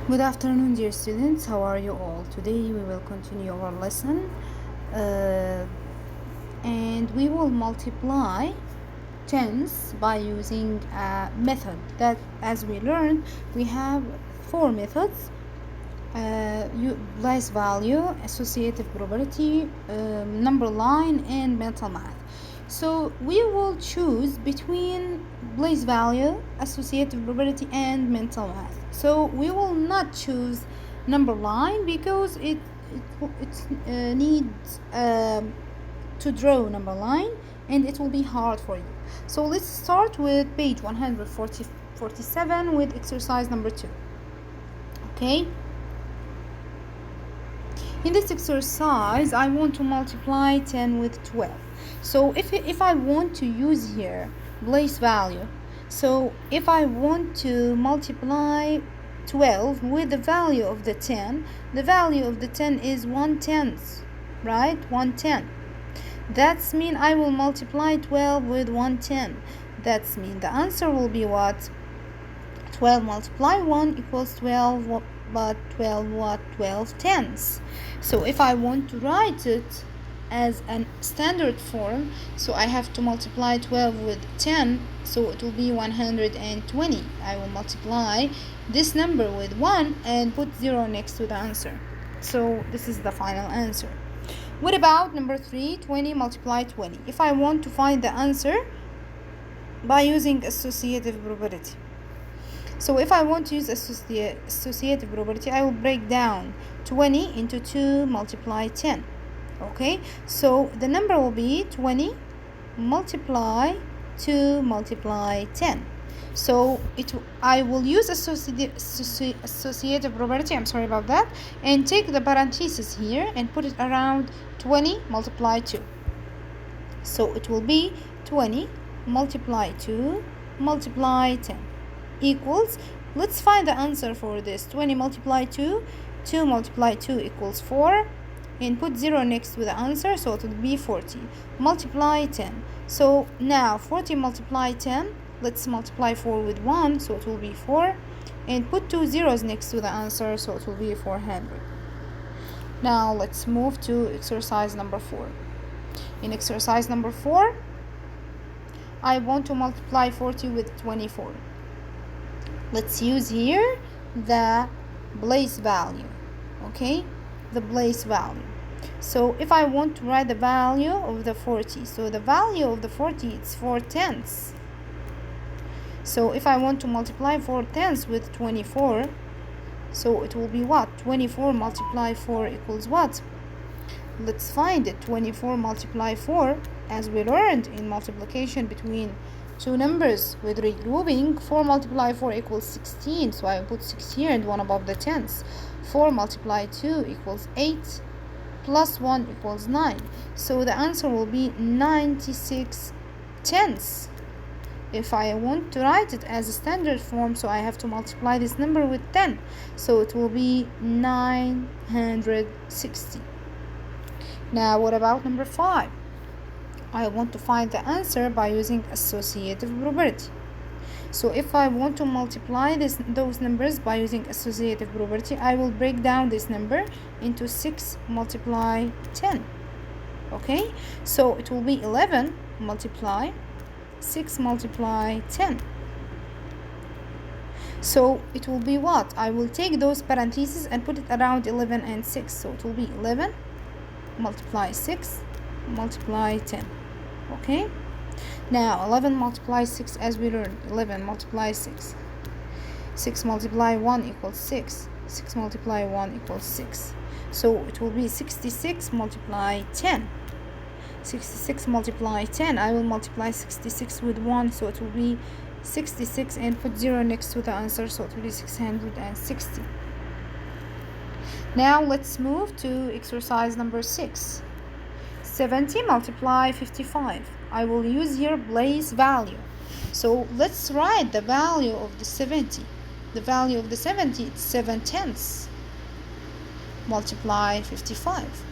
Good afternoon, dear students. How are you all? Today we will continue our lesson and we will multiply tens by using a method that, as we learned, we have four methods: place value, associative probability, number line, and mental math. So we will choose between place value, associative probability, and mental math. So we will not choose number line because it needs to draw number line and it will be hard for you. So let's start with page 147 with exercise number 2. Okay. In this exercise, I want to multiply 10 with 12. So if I want to use here place value, so if I want to multiply 12 with the value of the 10, the value of the 10 is 1/10, right? 1/10. That's mean I will multiply 12 with 1/10. That's mean the answer will be what? 12 multiply 1 equals 12, but 12 what? 12 tenths. So if I want to write it as a standard form, so I have to multiply 12 with 10, so it will be 120. I will multiply this number with 1 and put 0 next to the answer. So this is the final answer. What about number 3, 20 multiply 20? If I want to find the answer by using associative probability. So if I want to use associative probability, I will break down 20 into 2 multiply 10. Okay, so the number will be 20 multiply 2 multiply 10. So I will use associative probability, I'm sorry about that, and take the parenthesis here and put it around 20 multiply 2. So it will be 20 multiply 2 multiply 10 equals, let's find the answer for this. 20 multiply 2, 2 multiply 2 equals 4, and put 0 next to the answer, so it will be 40 multiply 10. So now 40 multiply 10, let's multiply 4 with 1, so it will be 4, and put 2 zeros next to the answer, so it will be 400. Now let's move to exercise number 4. In exercise number 4, I want to multiply 40 with 24. Let's use here the place value. Okay, the place value. So if I want to write the value of the 40, so the value of the 40 is 4/10. So if I want to multiply 4/10 with 24, so it will be what? 24 multiply 4 equals what? Let's find it. 24 multiply 4, as we learned in multiplication between two numbers with regrouping, 4 multiply 4 equals 16, so I put 6 here and 1 above the tens. 4 multiply 2 equals 8 plus 1 equals 9, so the answer will be 96 tenths. If I want to write it as a standard form, so I have to multiply this number with 10, so it will be 960. Now what about number 5? I want to find the answer by using associative probability. So if I want to multiply those numbers by using associative probability, I will break down this number into 6 multiply 10. Okay, so it will be 11 multiply 6 multiply 10. So it will be what? I will take those parentheses and put it around 11 and 6, so it will be 11 multiply 6 multiply 10. Okay, now 11 multiply 6, as we learned, 11 multiply 6, 6 multiply 1 equals 6, 6 multiply 1 equals 6, so it will be 66 multiply 10. 66 multiply 10, I will multiply 66 with 1, so it will be 66 and put 0 next to the answer, so it will be 660. Now let's move to exercise number 6. 70 multiply 55. I will use here place value. So let's write the value of the 70. The value of the 70 is 7/10 multiply 55.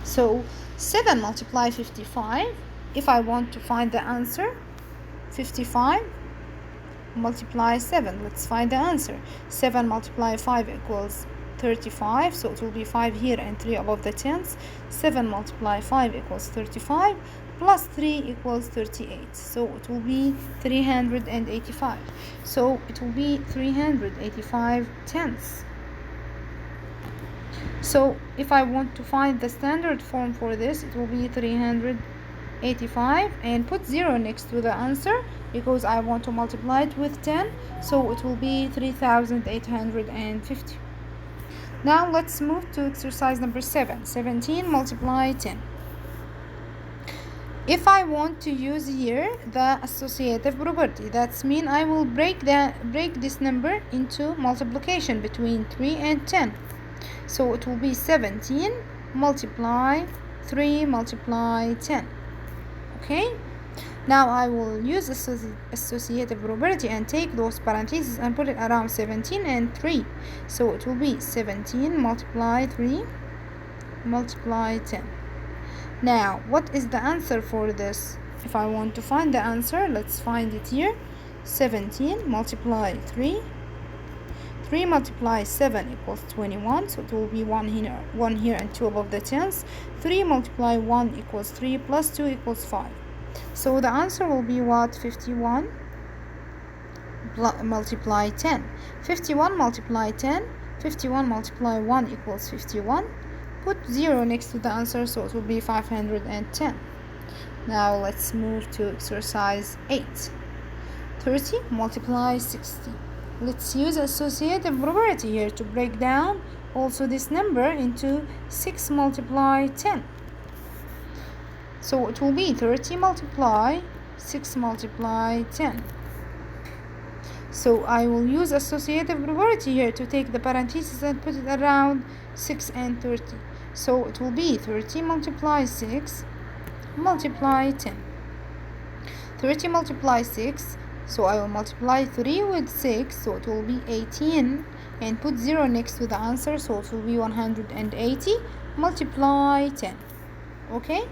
So 7 multiply 55. If I want to find the answer, 55 multiply 7. Let's find the answer. 7 multiply 5 equals 35, so it will be 5 here and 3 above the tens. 7 multiply 5 equals 35, plus 3 equals 38, so it will be 385. So it will be 385 tenths. So if I want to find the standard form for this, it will be 385 and put 0 next to the answer because I want to multiply it with 10, so it will be 3850. Now let's move to exercise number 7. 17 multiply 10. If I want to use here the associative property, that's mean I will break this number into multiplication between 3 and 10. So it will be 17 multiply 3 multiply 10. Okay? Now I will use associative property and take those parentheses and put it around 17 and 3. So it will be 17 multiply 3 multiply 10. Now, what is the answer for this? If I want to find the answer, let's find it here. 17 multiply 3. 3 multiply 7 equals 21, so it will be 1 here and 2 above the tens. 3 multiply 1 equals 3 plus 2 equals 5. So the answer will be what? 51 multiply 10. 51 multiply 10. 51 multiply 1 equals 51. Put 0 next to the answer, so it will be 510. Now let's move to exercise 8. 30 multiply 60. Let's use associative property here to break down also this number into 6 multiply 10. So it will be 30 multiply 6 multiply 10. So I will use associative property here to take the parentheses and put it around 6 and 30. So it will be 30 multiply 6 multiply 10. 30 multiply 6, so I will multiply 3 with 6, so it will be 18, and put 0 next to the answer, so it will be 180 multiply 10. Okay?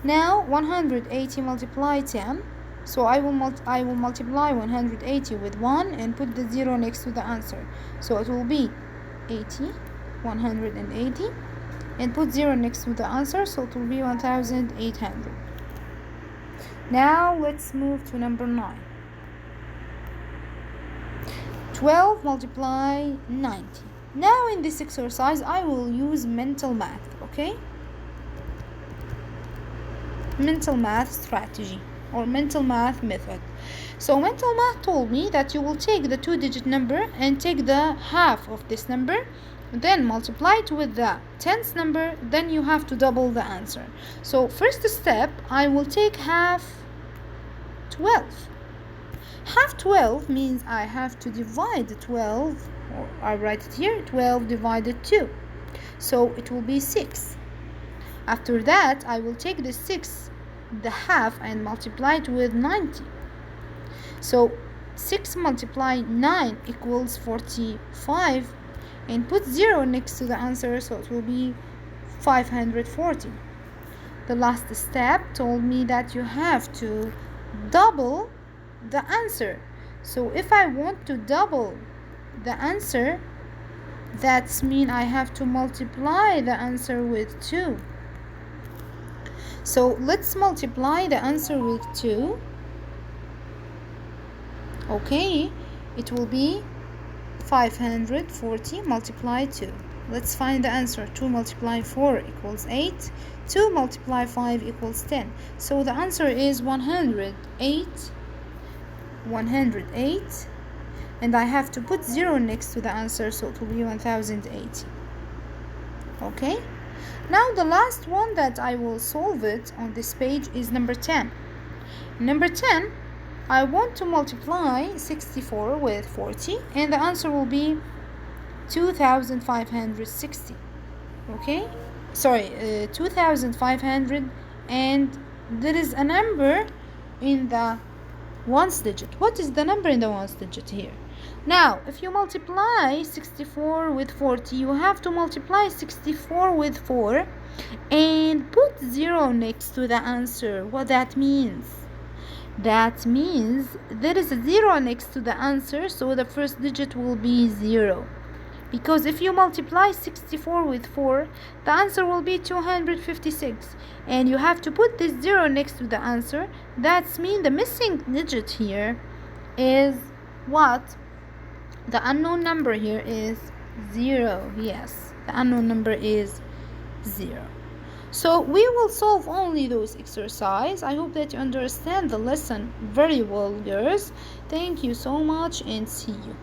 Now 180 multiply 10, so I will multiply 180 with 1 and put the 0 next to the answer, so it will be 80 180 and put 0 next to the answer, so it will be 1800. Now let's move to number 9. 12 multiply 90. Now in this exercise I will use mental math, okay? Mental math strategy or mental math method. So mental math told me that you will take the 2-digit number and take the half of this number, then multiply it with the tens number, then you have to double the answer. So first step, I will take half 12. Half 12 means I have to divide 12, or I write it here, 12 divided 2. So it will be 6. After that, I will take the 6, the half, and multiply it with 90. So 6 multiply 9 equals 45, and put 0 next to the answer, so it will be 540. The last step told me that you have to double the answer. So if I want to double the answer, that's mean I have to multiply the answer with 2. So let's multiply the answer with 2. Okay, it will be 540 multiply 2. Let's find the answer. 2 multiply 4 equals 8. 2 multiply 5 equals 10. So the answer is 108. And I have to put 0 next to the answer, so it will be 1080. Okay? Now the last one that I will solve it on this page is number 10. Number 10, I want to multiply 64 with 40, and the answer will be 2560. Okay? Sorry, 2500, and there is a number in the ones digit. What is the number in the ones digit here? Now, if you multiply 64 with 40, you have to multiply 64 with 4 and put 0 next to the answer. What that means? That means there is a 0 next to the answer, so the first digit will be 0. Because if you multiply 64 with 4, the answer will be 256. And you have to put this 0 next to the answer. That means the missing digit here is what? The unknown number here is 0. Yes, the unknown number is 0. So we will solve only those exercises. I hope that you understand the lesson very well, girls. Thank you so much and see you.